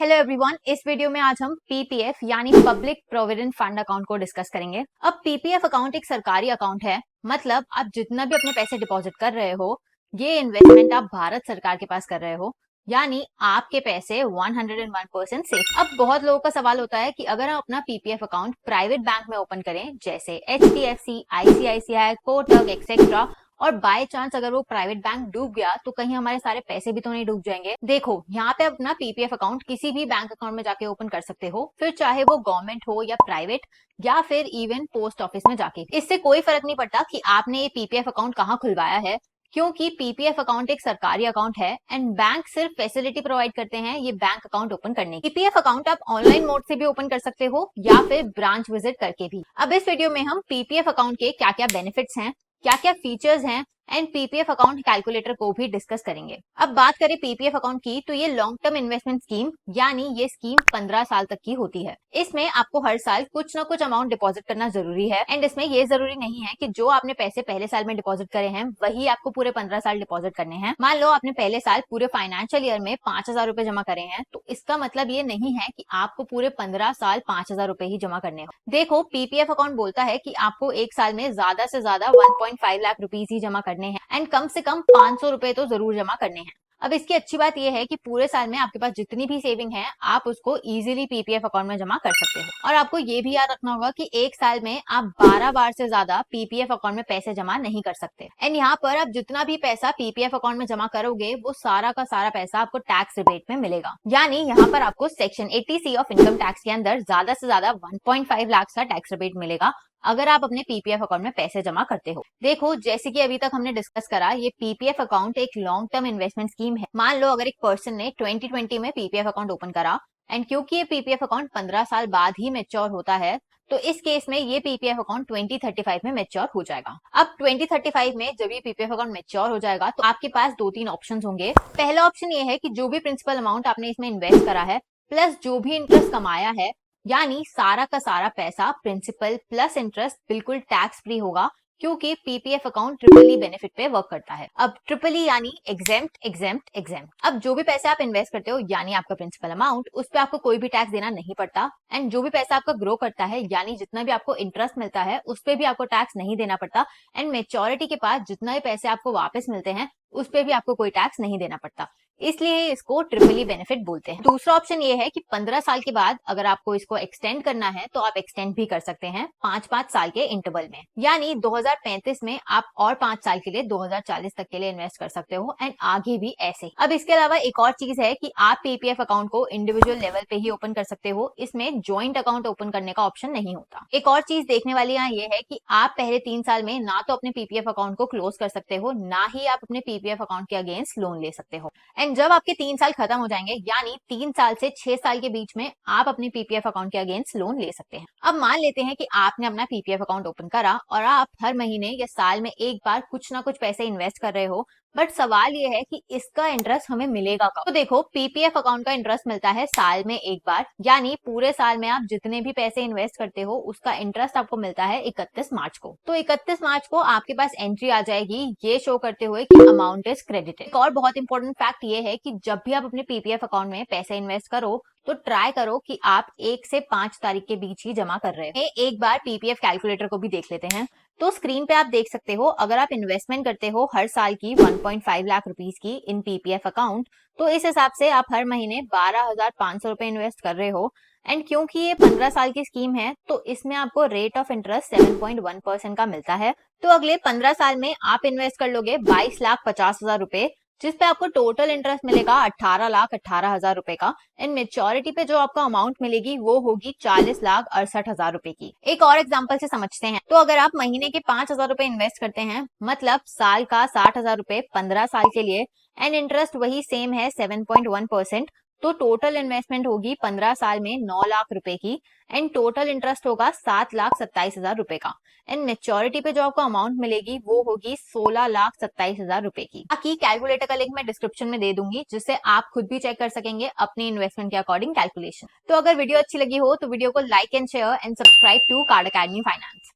Hello everyone, इस video में आज हम पीपीएफ यानी पब्लिक प्रोविडेंट फंड अकाउंट को डिस्कस करेंगे। अब पीपीएफ अकाउंट एक सरकारी अकाउंट है, मतलब आप जितना भी अपने पैसे डिपॉजिट कर रहे हो, ये इन्वेस्टमेंट आप भारत सरकार के पास कर रहे हो, यानी आपके पैसे 101% सेफ। अब बहुत लोगों का सवाल होता है कि अगर हम अपना पीपीएफ अकाउंट प्राइवेट बैंक में ओपन करें, जैसे एचडीएफसी, आईसीआईसीआई, कोटक एक्सेट्रा, और बाय चांस अगर वो प्राइवेट बैंक डूब गया तो कहीं हमारे सारे पैसे भी तो नहीं डूब जाएंगे। देखो, यहाँ पे अपना पीपीएफ अकाउंट किसी भी बैंक अकाउंट में जाके ओपन कर सकते हो, फिर चाहे वो गवर्नमेंट हो या प्राइवेट, या फिर इवन पोस्ट ऑफिस में जाके। इससे कोई फर्क नहीं पड़ता कि आपने ये पीपीएफ अकाउंट कहाँ खुलवाया है, क्योंकि पीपीएफ अकाउंट एक सरकारी अकाउंट है एंड बैंक सिर्फ फैसिलिटी प्रोवाइड करते हैं ये बैंक अकाउंट ओपन करने की। पीपीएफ अकाउंट आप ऑनलाइन मोड से भी ओपन कर सकते हो या फिर ब्रांच विजिट करके भी। अब इस वीडियो में हम पीपीएफ अकाउंट के क्या क्या बेनिफिट्स हैं, क्या क्या फीचर्स हैं एंड पीपीएफ अकाउंट कैलकुलेटर को भी डिस्कस करेंगे। अब बात करें पीपीएफ अकाउंट की, तो ये लॉन्ग टर्म इन्वेस्टमेंट स्कीम यानी ये स्कीम 15 साल तक की होती है। इसमें आपको हर साल कुछ ना कुछ अमाउंट डिपॉजिट करना जरूरी है एंड इसमें ये जरूरी नहीं है कि जो आपने पैसे पहले साल में डिपॉजिट करे हैं वही आपको पूरे 15 साल डिपॉजिट करने हैं। मान लो आपने पहले साल पूरे फाइनेंशियल ईयर में 5,000 रुपए जमा करे हैं, तो इसका मतलब ये नहीं है कि आपको पूरे 15 साल 5,000 रुपए ही जमा करने हो। देखो, पीपीएफ अकाउंट बोलता है कि आपको एक साल में ज्यादा से ज्यादा 1.5 लाख रुपीज ही जमा करने हैं एंड कम से कम 500 रुपए तो जरूर जमा करने हैं। अब इसकी अच्छी बात यह है कि पूरे साल में आपके पास जितनी भी सेविंग है आप उसको इजीली पीपीएफ अकाउंट में जमा कर सकते हो। और आपको ये भी याद रखना होगा कि एक साल में आप 12 बार से ज्यादा पीपीएफ अकाउंट में पैसे जमा नहीं कर सकते एंड यहाँ पर आप जितना भी पैसा पीपीएफ अकाउंट में जमा करोगे वो सारा का सारा पैसा आपको टैक्स रिबेट में मिलेगा। यानी यहाँ पर आपको section 80C of income tax के अंदर ज्यादा से ज्यादा 1.5 लाख का टैक्स रिबेट मिलेगा अगर आप अपने पीपीएफ अकाउंट में पैसे जमा करते हो। देखो, जैसे कि अभी तक हमने डिस्कस करा, ये पीपीएफ अकाउंट एक लॉन्ग टर्म इन्वेस्टमेंट स्कीम है। मान लो अगर एक पर्सन ने 2020 में पीपीएफ अकाउंट ओपन करा एंड क्योंकि ये पीपीएफ अकाउंट 15 साल बाद ही मैच्योर होता है, तो इस केस में ये पीपीएफ अकाउंट 2035 में मैच्योर हो जाएगा। अब 2035 में जब ये पीपीएफ अकाउंट मैच्योर हो जाएगा तो आपके पास 2-3 ऑप्शंस होंगे। पहला ऑप्शन ये है कि जो भी प्रिंसिपल अमाउंट आपने इसमें इन्वेस्ट करा है प्लस जो भी इंटरेस्ट कमाया है, यानी सारा का सारा पैसा प्रिंसिपल प्लस इंटरेस्ट बिल्कुल टैक्स फ्री होगा, क्योंकि PPF account triple E benefit पे वर्क करता है। अब ट्रिपल ई यानी एग्जेम्प्ट एग्जेम्प्ट एग्जेम्प्ट। अब जो भी पैसे आप इन्वेस्ट करते हो यानी आपका प्रिंसिपल अमाउंट, उस पर आपको कोई भी टैक्स देना नहीं पड़ता एंड जो भी पैसा आपका ग्रो करता है यानी जितना भी आपको इंटरेस्ट मिलता है उस पर भी आपको टैक्स नहीं देना पड़ता एंड मेच्योरिटी के बाद जितना भी पैसे आपको वापस मिलते हैं उस पर भी आपको कोई टैक्स नहीं देना पड़ता, इसलिए इसको ट्रिपल ई बेनिफिट बोलते हैं। दूसरा ऑप्शन ये है कि 15 साल के बाद अगर आपको इसको एक्सटेंड करना है तो आप एक्सटेंड भी कर सकते हैं 5-5 साल के इंटरवल में, यानी 2035 में आप और 5 साल के लिए 2040 तक के लिए इन्वेस्ट कर सकते हो एंड आगे भी ऐसे। अब इसके अलावा एक और चीज है कि आप पीपीएफ अकाउंट को इंडिविजुअल लेवल पे ही ओपन कर सकते हो, इसमें ज्वाइंट अकाउंट ओपन करने का ऑप्शन नहीं होता। एक और चीज देखने वाली यहाँ ये है कि आप पहले 3 साल में ना तो अपने पीपीएफ अकाउंट को क्लोज कर सकते हो, ना ही आप अपने पीपीएफ अकाउंट के अगेंस्ट लोन ले सकते हो एंड जब आपके 3 साल खत्म हो जाएंगे यानी 3 साल से 6 साल के बीच में आप अपने पीपीएफ अकाउंट के अगेंस्ट लोन ले सकते हैं। अब मान लेते हैं कि आपने अपना पीपीएफ अकाउंट ओपन करा और आप हर महीने या साल में एक बार कुछ ना कुछ पैसे इन्वेस्ट कर रहे हो, बट सवाल ये है कि इसका इंटरेस्ट हमें मिलेगा कब। तो देखो, पीपीएफ अकाउंट का इंटरेस्ट मिलता है साल में एक बार, यानी पूरे साल में आप जितने भी पैसे इन्वेस्ट करते हो उसका इंटरेस्ट आपको मिलता है 31 मार्च को। तो 31 मार्च को आपके पास एंट्री आ जाएगी ये शो करते हुए कि अमाउंट इज क्रेडिटेड। एक और बहुत इंपॉर्टेंट फैक्ट ये है कि जब भी आप अपने पीपीएफ अकाउंट में पैसे इन्वेस्ट करो तो ट्राई करो कि आप 1 से 5 तारीख के बीच ही जमा कर रहे हैं। एक बार पीपीएफ कैलकुलेटर को भी देख लेते हैं। तो स्क्रीन पे आप देख सकते हो, अगर आप इन्वेस्टमेंट करते हो हर साल की 1.5 लाख रुपीस की इन पीपीएफ अकाउंट, तो इस हिसाब से आप हर महीने 12,500 रुपए इन्वेस्ट कर रहे हो एंड क्योंकि ये 15 साल की स्कीम है तो इसमें आपको रेट ऑफ इंटरेस्ट 7.1% का मिलता है। तो अगले 15 साल में आप इन्वेस्ट कर लोगे 22,50,000 रुपए, जिसपे आपको टोटल इंटरेस्ट मिलेगा 18,18,000 रुपए का एंड मेच्योरिटी पे जो आपको अमाउंट मिलेगी वो होगी 40,68,000 रुपए की। एक और एग्जांपल से समझते हैं। तो अगर आप महीने के 5,000 रुपए इन्वेस्ट करते हैं, मतलब साल का 60,000 रुपए 15 साल के लिए एंड इंटरेस्ट वही सेम है 7.1%, तो टोटल इन्वेस्टमेंट होगी 15 साल में 9 लाख रुपए की एंड टोटल इंटरेस्ट होगा 7,27,000 रुपए का एंड मेच्योरिटी पे जो आपको अमाउंट मिलेगी वो होगी 16,27,000 रुपए की। बाकी कैलकुलेटर का लिंक मैं डिस्क्रिप्शन में दे दूंगी, जिससे आप खुद भी चेक कर सकेंगे अपनी इन्वेस्टमेंट के अकॉर्डिंग कैलकुलेशन। तो अगर वीडियो अच्छी लगी हो तो वीडियो को like and share and subscribe to card academy finance.